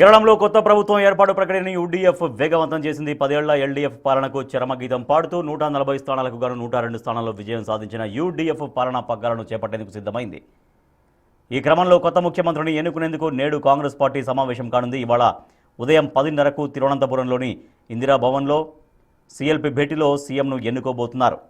కేరళంలో కొత్త ప్రభుత్వం ఏర్పాటు ప్రక్రియను యూడీఎఫ్ వేగవంతం చేసింది. 10 ఏళ్ల ఎల్డీఎఫ్ పాలనకు చరమగీతం పాడుతూ 140 స్థానాలకు గాను 102 స్థానాల్లో విజయం సాధించిన యూడీఎఫ్ పాలనా పగ్గాలను చేపట్టేందుకు సిద్ధమైంది. ఈ క్రమంలో కొత్త ముఖ్యమంత్రిని ఎన్నుకునేందుకు నేడు కాంగ్రెస్ పార్టీ సమావేశం కానుంది. ఇవాళ ఉదయం 10:30కు తిరువనంతపురంలోని ఇందిరా భవన్లో సీఎల్పీ భేటీలో సీఎంను ఎన్నుకోబోతున్నారు.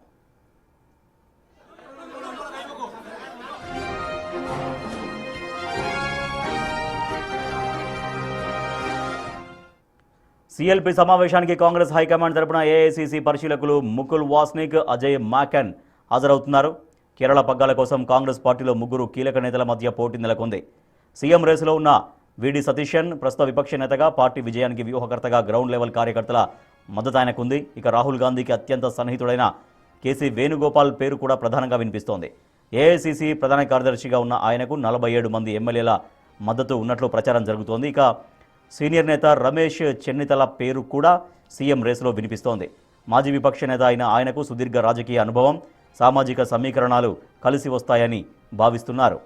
సీఎల్పీ సమావేశానికి కాంగ్రెస్ హైకమాండ్ తరపున ఏఐసీసీ పరిశీలకులు ముకుల్ వాస్నిక్, అజయ్ మాకెన్ హాజరవుతున్నారు. కేరళ పగ్గాల కోసం కాంగ్రెస్ పార్టీలో ముగ్గురు కీలక నేతల మధ్య పోటీ నెలకొంది. సీఎం రేసులో ఉన్న విడి సతీశన్ ప్రస్తుత విపక్ష నేతగా, పార్టీ విజయానికి వ్యూహకర్తగా గ్రౌండ్ లెవెల్ కార్యకర్తల మద్దతు ఆయనకుంది. ఇక రాహుల్ గాంధీకి అత్యంత సన్నిహితుడైన కేసీ వేణుగోపాల్ పేరు కూడా ప్రధానంగా వినిపిస్తోంది. ఏఐసీసీ ప్రధాన కార్యదర్శిగా ఉన్న ఆయనకు 47 మంది ఎమ్మెల్యేల మద్దతు ఉన్నట్లు ప్రచారం జరుగుతోంది. ఇక సీనియర్ నేత రమేష్ చెన్నితల పేరు కూడా సీఎం రేసులో వినిపిస్తోంది. మాజీ విపక్ష నేత అయిన ఆయనకు సుదీర్ఘ రాజకీయ అనుభవం, సామాజిక సమీకరణాలు కలిసి వస్తాయని భావిస్తున్నారు.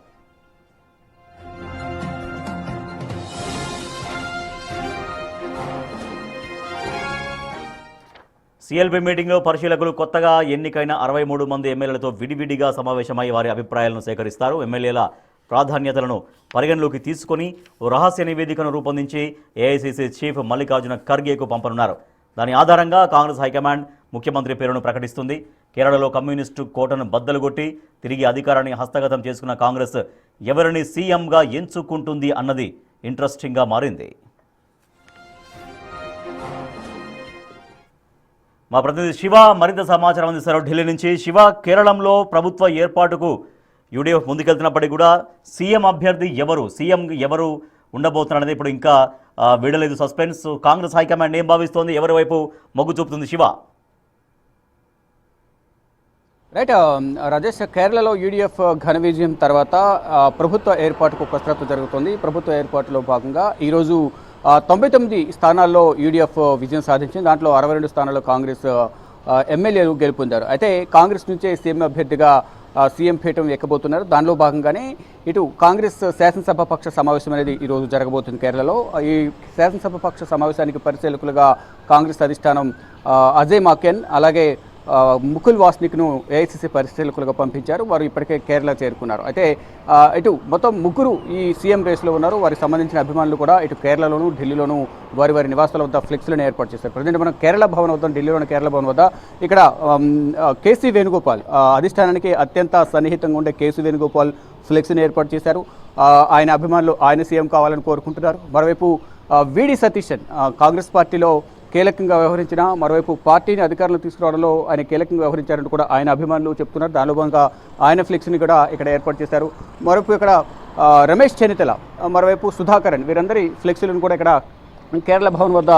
సీఎల్పీ మీటింగ్లో పరిశీలకులు కొత్తగా ఎన్నికైన 63 మంది ఎమ్మెల్యేలతో విడివిడిగా సమావేశమై వారి అభిప్రాయాలను సేకరిస్తారు. ఎమ్మెల్యేల ప్రాధాన్యతలను పరిగణలోకి తీసుకొని ఓ రహస్య నివేదికను రూపొందించి ఏఐసీసీ చీఫ్ మల్లికార్జున ఖర్గేకు పంపనున్నారు. దాని ఆధారంగా కాంగ్రెస్ హైకమాండ్ ముఖ్యమంత్రి పేరును ప్రకటిస్తుంది. కేరళలో కమ్యూనిస్టు కోటను బద్దలుగొట్టి తిరిగి అధికారాన్ని హస్తగతం చేసుకున్న కాంగ్రెస్ ఎవరిని సీఎంగా ఎంచుకుంటుంది అన్నది ఇంట్రెస్టింగ్గా మారింది. మా ప్రతినిధి శివ మరింత సమాచారం అందిస్తారు ఢిల్లీ నుంచి. శివ, కేరళంలో ప్రభుత్వ ఏర్పాటుకు యూడీఎఫ్ ముందుకెళ్తున్నప్పటికీ కూడా సీఎం అభ్యర్థి సీఎం ఎవరు ఉండబోతున్నారనేది ఇప్పుడు ఇంకా వీడలేదు సస్పెన్స్. కాంగ్రెస్ హైకమాండ్ ఏం భావిస్తోంది, ఎవరి వైపు మొగ్గు చూపుతుంది? శివ. రైట్ రాజేష్, కేరళలో యూడీఎఫ్ ఘన విజయం తర్వాత ప్రభుత్వ ఏర్పాటుకు కసరత్తు జరుగుతోంది. ప్రభుత్వ ఏర్పాటులో భాగంగా ఈరోజు 99 స్థానాల్లో యూడీఎఫ్ విజయం సాధించింది. దాంట్లో 62 స్థానాల్లో కాంగ్రెస్ ఎమ్మెల్యేలు గెలుపొందారు. అయితే కాంగ్రెస్ నుంచే సీఎం అభ్యర్థిగా సీఎం పీఠం ఎక్కబోతున్నారు. దానిలో భాగంగానే ఇటు కాంగ్రెస్ శాసనసభ పక్ష సమావేశం అనేది ఈరోజు జరగబోతుంది కేరళలో. ఈ శాసనసభ పక్ష సమావేశానికి పరిశీలకులుగా కాంగ్రెస్ అధిష్టానం అజయ్ మాకెన్ అలాగే ముకుల్ వాస్నిక్ను ఏఐసీసీ పరిశీలకులుగా పంపించారు. వారు ఇప్పటికే కేరళ చేరుకున్నారు. అయితే ఇటు మొత్తం ముగ్గురు ఈ సీఎం రేసులో ఉన్నారు. వారికి సంబంధించిన అభిమానులు కూడా ఇటు కేరళలోను ఢిల్లీలోను వారి నివాసాల వద్ద ఫ్లెక్స్లను ఏర్పాటు చేశారు. ప్రజెంట్ మనం కేరళ భవన్ వద్ద, ఢిల్లీలోని కేరళ భవన్ వద్ద ఇక్కడ కేసీ వేణుగోపాల్ అధిష్టానానికి అత్యంత సన్నిహితంగా ఉండే కేసీ వేణుగోపాల్ ఫ్లెక్స్ని ఏర్పాటు చేశారు. ఆయన అభిమానులు ఆయన సీఎం కావాలని కోరుకుంటున్నారు. మరోవైపు విడి సతీశన్ కాంగ్రెస్ పార్టీలో కీలకంగా వ్యవహరించిన, మరోవైపు పార్టీని అధికారంలో తీసుకురావడంలో ఆయన కీలకంగా వ్యవహరించారంటూ కూడా ఆయన అభిమానులు చెప్తున్నారు. దానిలో భాగంగా ఆయన ఫ్లెక్స్ని కూడా ఇక్కడ ఏర్పాటు చేశారు. మరోవైపు ఇక్కడ రమేష్ చెన్నితల, మరోవైపు సుధాకరన్, వీరందరి ఫ్లెక్స్లను కూడా ఇక్కడ కేరళ భవన్ వద్ద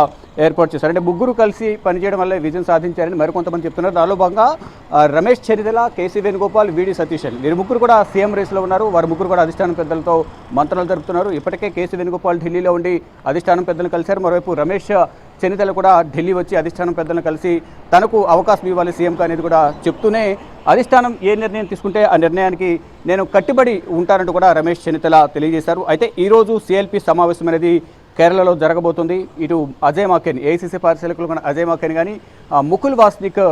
ఏర్పాటు చేశారు. అంటే ముగ్గురు కలిసి పనిచేయడం వల్ల విజయం సాధించారని మరికొంతమంది చెప్తున్నారు. దానిలో భాగంగా రమేష్ చెన్నితల, కేసీ వేణుగోపాల్, విడి సతీశన్ వీరు ముగ్గురు కూడా సీఎం రేసులో ఉన్నారు. వారు ముగ్గురు కూడా అధిష్టానం పెద్దలతో మంత్రాలు జరుపుతున్నారు. ఇప్పటికే కేసీ వేణుగోపాల్ ఢిల్లీలో ఉండి అధిష్టానం పెద్దలను కలిశారు. మరోవైపు రమేష్ చెన్నితల కూడా ఢిల్లీ వచ్చి అధిష్టానం పెద్దలను కలిసి తనకు అవకాశం ఇవ్వాలి సీఎంగా అనేది కూడా చెప్తూనే అధిష్టానం ఏ నిర్ణయం తీసుకుంటే ఆ నిర్ణయానికి నేను కట్టుబడి ఉంటానంటూ కూడా రమేష్ చెన్నితల తెలియజేశారు. అయితే ఈరోజు సీఎల్పీ సమావేశం అనేది కేరళలో జరగబోతుంది. ఇటు అజయ్ మాకెన్, ఏఐసీసీ పరిశీలకులు అజయ్ మాకెన్ కానీ ముకుల్ వాస్నిక్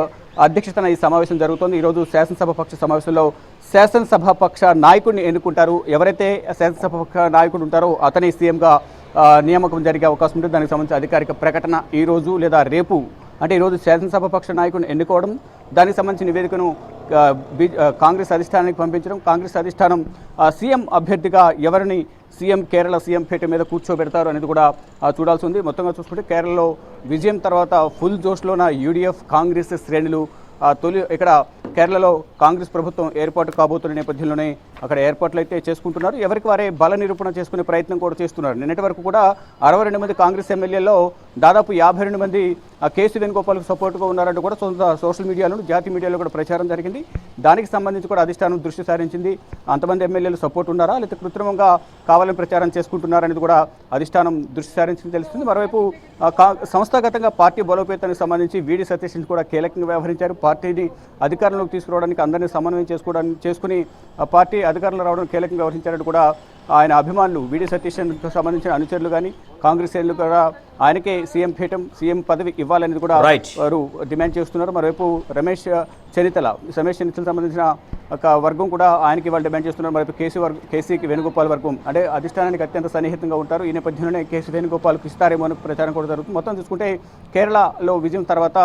అధ్యక్షతన ఈ సమావేశం జరుగుతుంది. ఈరోజు శాసనసభ పక్ష సమావేశంలో శాసనసభ పక్ష నాయకుడిని ఎన్నుకుంటారు. ఎవరైతే శాసనసభ పక్ష నాయకుడు ఉంటారో అతని సీఎంగా నియామకం జరిగే అవకాశం ఉంటుంది. దానికి సంబంధించిన అధికారిక ప్రకటన ఈరోజు లేదా రేపు, అంటే ఈరోజు శాసనసభ పక్ష నాయకుడిని ఎన్నుకోవడం, దానికి సంబంధించిన నివేదికను కాంగ్రెస్ అధిష్టానానికి పంపించడం, కాంగ్రెస్ అధిష్టానం సీఎం అభ్యర్థిగా ఎవరిని కేరళ సీఎం పీఠం మీద కూర్చోబెడతారు అనేది కూడా చూడాల్సి ఉంది. మొత్తంగా చూసుకుంటే కేరళలో విజయం తర్వాత ఫుల్ జోష్లో ఉన్న యూడీఎఫ్ కాంగ్రెస్ శ్రేణులు ఇక్కడ కేరళలో కాంగ్రెస్ ప్రభుత్వం ఏర్పాటు కాబోతున్న నేపథ్యంలోనే అక్కడ ఏర్పాట్లు అయితే చేసుకుంటున్నారు. ఎవరికి వారే బల నిరూపణ చేసుకునే ప్రయత్నం కూడా చేస్తున్నారు. నిన్నటి వరకు కూడా 62 మంది కాంగ్రెస్ ఎమ్మెల్యేల్లో దాదాపు 52 మంది కేసీ వేణుగోపాల్కు సపోర్టుగా ఉన్నారంటూ కూడా సోషల్ మీడియాలో, జాతీయ మీడియాలో కూడా ప్రచారం జరిగింది. దానికి సంబంధించి కూడా అధిష్టానం దృష్టి సారించింది. అంతమంది ఎమ్మెల్యేలు సపోర్ట్ ఉన్నారా, లేకపోతే కృత్రిమంగా కావాలని ప్రచారం చేసుకుంటున్నారనేది కూడా అధిష్టానం దృష్టి సారించింది తెలుస్తుంది. మరోవైపు సంస్థాగతంగా పార్టీ బలోపేతానికి సంబంధించి విడి సతీష్ కూడా కీలకంగా వ్యవహరించారు. పార్టీని అధికారంలోకి తీసుకురావడానికి అందరినీ సమన్వయం చేసుకుని పార్టీ అధికారంలో రావడం కీలకంగా వ్యవహరించారని కూడా ఆయన అభిమానులు వీడి సతీష్కు సంబంధించిన అనుచరులు కానీ కాంగ్రెస్ శ్రేణులు కూడా ఆయనకే సీఎం పీఠం సీఎం పదవి ఇవ్వాలనేది కూడా Right. వారు డిమాండ్ చేస్తున్నారు. మరోవైపు రమేష్ చెన్నితలకు సంబంధించిన ఒక వర్గం కూడా ఆయనకి వాళ్ళు డిమాండ్ చేస్తున్నారు. మరోవైపు కేసీకి వేణుగోపాల్ వర్గం అంటే అధిష్టానానికి అత్యంత సన్నిహితంగా ఉంటారు. ఈ నేపథ్యంలోనే కేసీ వేణుగోపాల్కి ఇస్తారేమో అని ప్రచారం కూడా జరుగుతుంది. మొత్తం చూసుకుంటే కేరళలో విజయం తర్వాత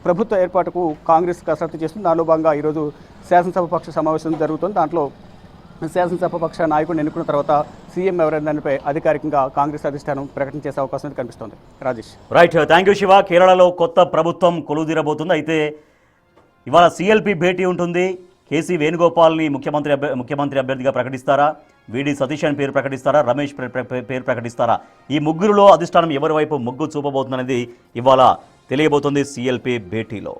ప్రభుత్వ ఏర్పాటుకు కాంగ్రెస్ కసరత్తు చేస్తుంది. దానిలో భాగంగా ఈరోజు శాసనసభ పక్ష సమావేశం జరుగుతుంది. దాంట్లో శాసనసభ పక్ష నాయకుడిని ఎన్నుకున్న తర్వాత సీఎం ఎవరైనా దానిపై అధికారికంగా కాంగ్రెస్ అధిష్టానం ప్రకటన చేసే అవకాశం కనిపిస్తోంది. Rajesh. Right, thank you Shiva. కేరళలో కొత్త ప్రభుత్వం కొలువుదీరబోతుంది. అయితే ఇవాళ సిఎల్పి భేటీ ఉంటుంది. కేసీ వేణుగోపాల్ని ముఖ్యమంత్రి అభ్యర్థిగా ప్రకటిస్తారా, వీడి సతీష్ అని పేరు ప్రకటిస్తారా, రమేష్ పేరు ప్రకటిస్తారా? ఈ ముగ్గురులో అధిష్టానం ఎవరి వైపు మొగ్గు చూపబోతుందనేది ఇవాళ తెలియబోతుంది సిఎల్పి భేటీలో.